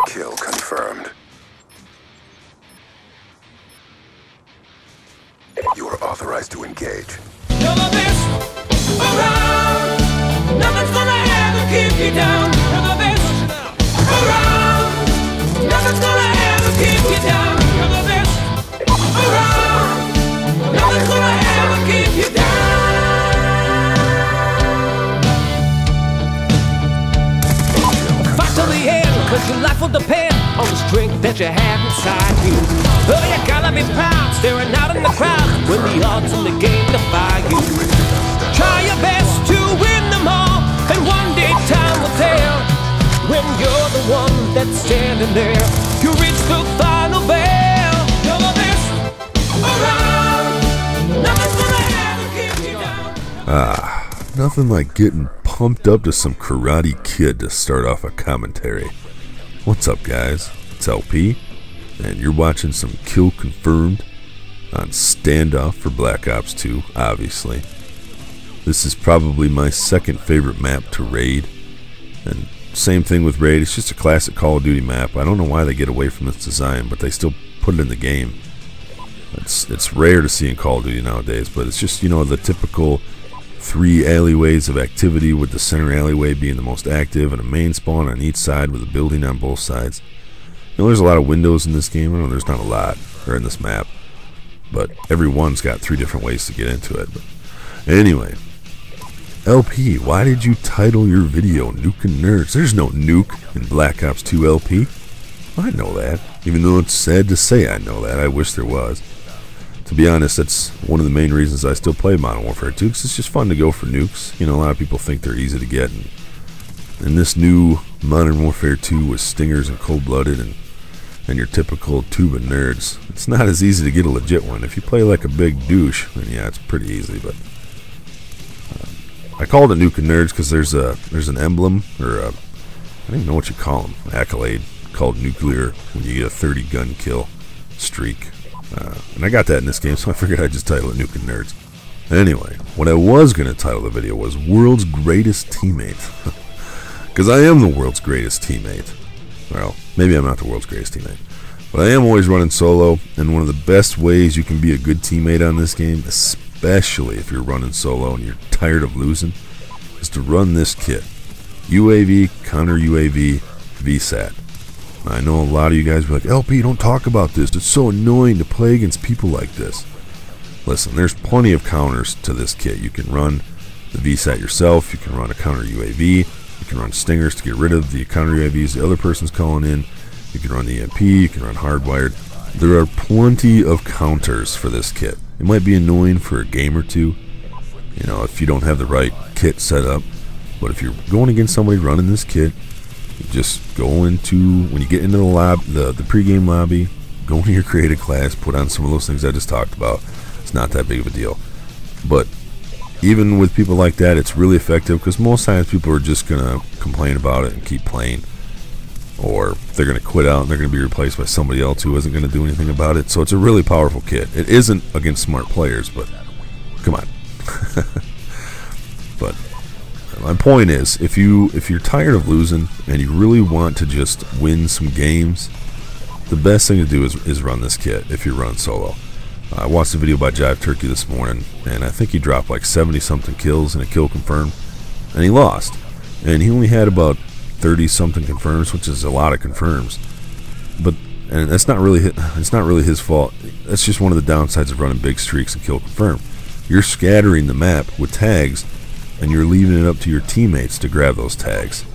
Kill confirmed. You are authorized to engage. You're the best around. Nothing's gonna ever keep you down. You're the best around. Nothing's gonna ever keep you down. You're the best around. Nothing's gonna ever keep you down. Fight to the end, 'cause your life will depend on the strength that you have inside you. Oh, you gotta be proud, staring out in the crowd when the odds in the game defy you. Try your best to win them all, and one day time will tell. When you're the one that's standing there, you reach the final bell. You're the best around. Nothing's gonna ever keep you down. Nothing like getting pumped up to some Karate Kid to start off a commentary. What's up, guys? It's LP, and you're watching some Kill Confirmed on Standoff for Black Ops 2, obviously. This is probably my second favorite map to raid, and same thing with raid. It's just a classic Call of Duty map. I don't know why they get away from this design, but they still put it in the game. It's rare to see in Call of Duty nowadays, but it's just, you know, the typical 3 alleyways of activity, with the center alleyway being the most active and a main spawn on each side with a building on both sides. You know, there's a lot of windows in this game. I know there's not a lot, or in this map, but every one's got 3 different ways to get into it. But anyway, LP, why did you title your video Nuken Nerds? There's no nuke in Black Ops 2, LP. I know that, even though it's sad to say I know that. I wish there was. To be honest, that's one of the main reasons I still play Modern Warfare 2, because it's just fun to go for nukes. You know, a lot of people think they're easy to get, and in this new Modern Warfare 2 with stingers and cold-blooded and your typical tuba nerds, it's not as easy to get a legit one. If you play like a big douche, then yeah, it's pretty easy. But I called it Nuken Nerds because there's an emblem, or I don't even know what you call them, accolade called nuclear when you get a 30 gun kill streak. And I got that in this game, so I figured I'd just title it Nuken Nerds. Anyway, what I was going to title the video was World's Greatest Teammate. Because I am the world's greatest teammate. Well, maybe I'm not the world's greatest teammate, but I am always running solo, and one of the best ways you can be a good teammate on this game, especially if you're running solo and you're tired of losing, is to run this kit. UAV, counter UAV, VSAT. I know a lot of you guys be like, LP, don't talk about this. It's so annoying to play against people like this. Listen, there's plenty of counters to this kit. You can run the VSAT yourself. You can run a counter UAV. You can run stingers to get rid of the counter UAVs the other person's calling in. You can run the EMP. You can run hardwired. There are plenty of counters for this kit. It might be annoying for a game or two, you know, if you don't have the right kit set up. But if you're going against somebody running this kit, you just go into, when you get into the pregame lobby, go into your creative class, put on some of those things I just talked about. It's not that big of a deal. But even with people like that, it's really effective, because most times people are just going to complain about it and keep playing. Or they're going to quit out and they're going to be replaced by somebody else who isn't going to do anything about it. So it's a really powerful kit. It isn't against smart players, but come on. But my point is, if you're tired of losing and you really want to just win some games, the best thing to do is run this kit if you're running solo. I watched a video by Jive Turkey this morning, and I think he dropped like 70-something kills in a kill confirm, and he lost. And he only had about 30-something confirms, which is a lot of confirms. And it's not really his fault. That's just one of the downsides of running big streaks and kill confirm. You're scattering the map with tags, and you're leaving it up to your teammates to grab those tags.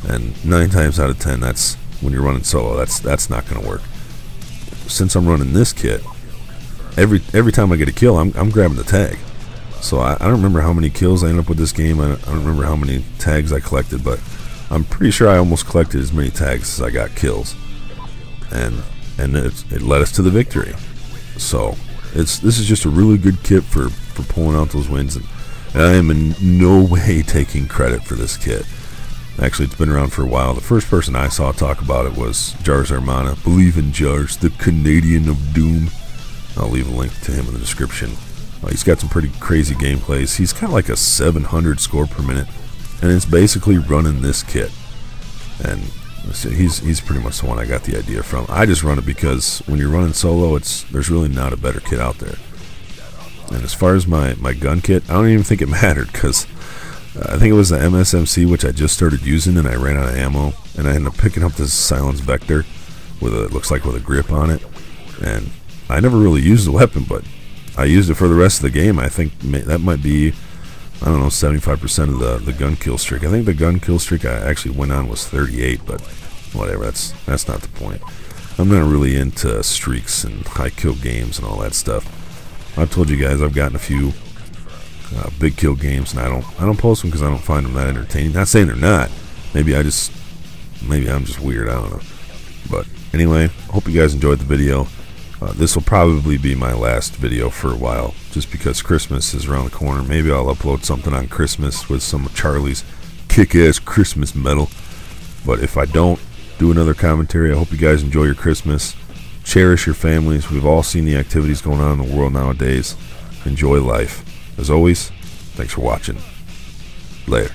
And 9 times out of 10, that's when you're running solo. That's not going to work. Since I'm running this kit, every time I get a kill, I'm grabbing the tag. So I don't remember how many kills I ended up with this game. I don't remember how many tags I collected, but I'm pretty sure I almost collected as many tags as I got kills. And it led us to the victory. So this is just a really good kit for pulling out those wins. And I am in no way taking credit for this kit. Actually, it's been around for a while. The first person I saw talk about it was Jars Armana. Believe in Jars, the Canadian of Doom. I'll leave a link to him in the description. He's got some pretty crazy gameplays. He's got like a 700 score per minute, and it's basically running this kit. And He's pretty much the one I got the idea from. I just run it because when you're running solo, there's really not a better kit out there. And as far as my gun kit, I don't even think it mattered, because I think it was the MSMC, which I just started using, and I ran out of ammo, and I ended up picking up this Silence Vector with a, looks like with a grip on it, and I never really used the weapon, but I used it for the rest of the game. I think that might be, I don't know, 75% of the gun kill streak. I think the gun kill streak I actually went on was 38, but whatever, that's not the point. I'm not really into streaks and high kill games and all that stuff. I've told you guys I've gotten a few big kill games, and I don't post them because I don't find them that entertaining. Not saying they're not. Maybe I'm just weird. I don't know. But anyway, hope you guys enjoyed the video. This will probably be my last video for a while, just because Christmas is around the corner. Maybe I'll upload something on Christmas with some of Charlie's kick-ass Christmas metal. But if I don't do another commentary, I hope you guys enjoy your Christmas. Cherish your families. We've all seen the activities going on in the world nowadays. Enjoy life. As always, thanks for watching. Later.